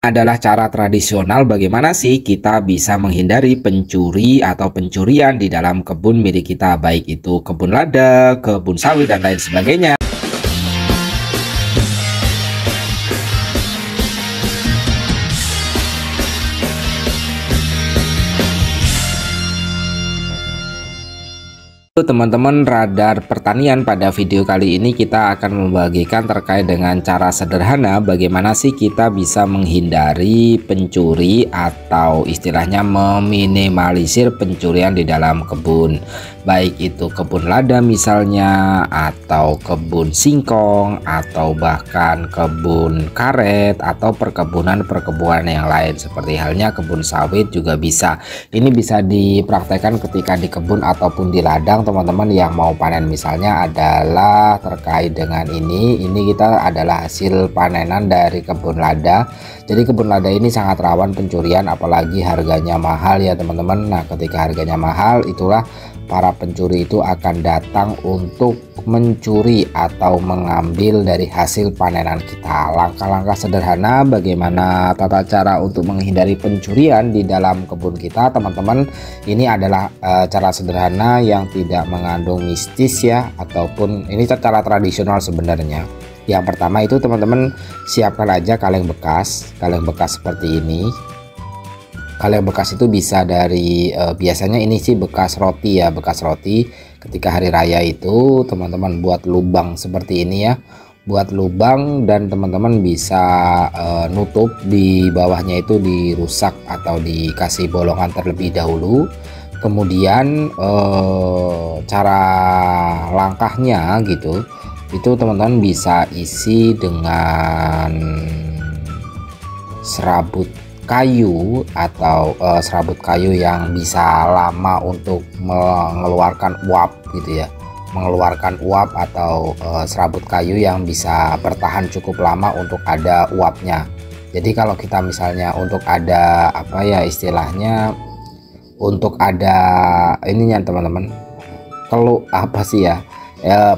Adalah cara tradisional bagaimana sih kita bisa menghindari pencuri atau pencurian di dalam kebun milik kita, baik itu kebun lada, kebun sawit dan lain sebagainya. Teman-teman, radar pertanian, pada video kali ini kita akan membagikan terkait dengan cara sederhana bagaimana sih kita bisa menghindari pencuri atau istilahnya meminimalisir pencurian di dalam kebun, baik itu kebun lada misalnya, atau kebun singkong, atau bahkan kebun karet, atau perkebunan yang lain seperti halnya kebun sawit juga bisa. Ini bisa dipraktekkan ketika di kebun ataupun di ladang teman-teman yang mau panen. Misalnya adalah terkait dengan ini kita adalah hasil panenan dari kebun lada. Jadi kebun lada ini sangat rawan pencurian, apalagi harganya mahal ya teman-teman. Nah, ketika harganya mahal, itulah para pencuri itu akan datang untuk mencuri atau mengambil dari hasil panenan kita. Langkah-langkah sederhana bagaimana tata cara untuk menghindari pencurian di dalam kebun kita teman-teman. Ini adalah cara sederhana yang tidak mengandung mistis ya, ataupun ini cara tradisional sebenarnya. Yang pertama itu teman-teman siapkan aja kaleng bekas seperti ini. Kaleng bekas itu bisa dari biasanya ini sih bekas roti ya, bekas roti. Ketika hari raya itu teman-teman buat lubang seperti ini ya, buat lubang, dan teman-teman bisa nutup di bawahnya itu dirusak atau dikasih bolongan terlebih dahulu. Kemudian cara langkahnya gitu, itu teman-teman bisa isi dengan serabut kayu atau serabut kayu yang bisa lama untuk mengeluarkan uap gitu ya, mengeluarkan uap, atau serabut kayu yang bisa bertahan cukup lama untuk ada uapnya. Jadi kalau kita misalnya untuk ada apa ya istilahnya, untuk ada ininya teman-teman, kalau apa sih ya,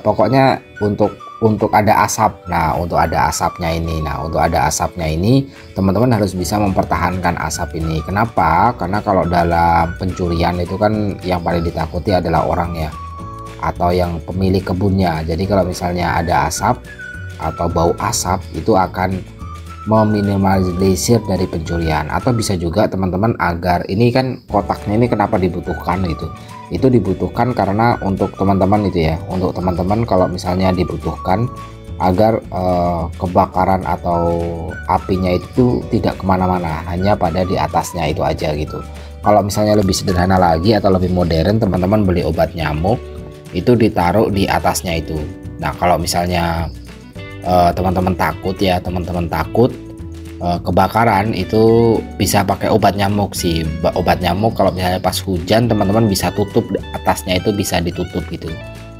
pokoknya untuk ada asap. Nah, untuk ada asapnya ini, teman-teman harus bisa mempertahankan asap ini. Kenapa? Karena kalau dalam pencurian itu kan yang paling ditakuti adalah orang ya, atau yang pemilik kebunnya. Jadi kalau misalnya ada asap atau bau asap, itu akan meminimalisir dari pencurian. Atau bisa juga teman-teman, agar ini kan kotaknya ini kenapa dibutuhkan itu dibutuhkan karena untuk teman-teman itu ya, untuk teman-teman kalau misalnya dibutuhkan agar kebakaran atau apinya itu tidak kemana-mana, hanya pada di atasnya itu aja gitu. Kalau misalnya lebih sederhana lagi atau lebih modern, teman-teman beli obat nyamuk itu ditaruh di atasnya itu. Nah, kalau misalnya teman-teman takut kebakaran, itu bisa pakai obat nyamuk sih. Obat nyamuk kalau misalnya pas hujan teman-teman bisa tutup atasnya, itu bisa ditutup gitu.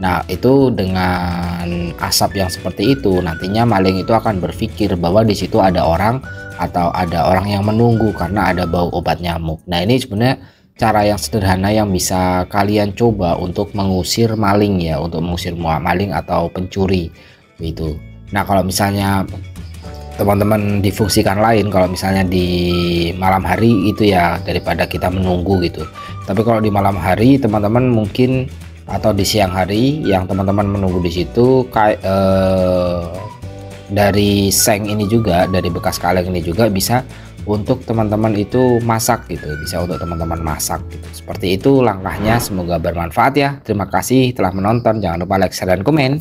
Nah, itu dengan asap yang seperti itu nantinya maling itu akan berpikir bahwa di situ ada orang atau ada orang yang menunggu karena ada bau obat nyamuk. Nah, ini sebenarnya cara yang sederhana yang bisa kalian coba untuk mengusir maling ya, untuk mengusir maling atau pencuri gitu. Nah, kalau misalnya teman-teman difungsikan lain, kalau misalnya di malam hari itu ya, daripada kita menunggu gitu. Tapi kalau di malam hari teman-teman mungkin, atau di siang hari yang teman-teman menunggu di situ, kayak dari seng ini juga, dari bekas kaleng ini juga bisa untuk teman-teman itu masak gitu, bisa untuk teman-teman masak gitu. Seperti itu langkahnya, semoga bermanfaat ya. Terima kasih telah menonton, jangan lupa like, share, dan komen.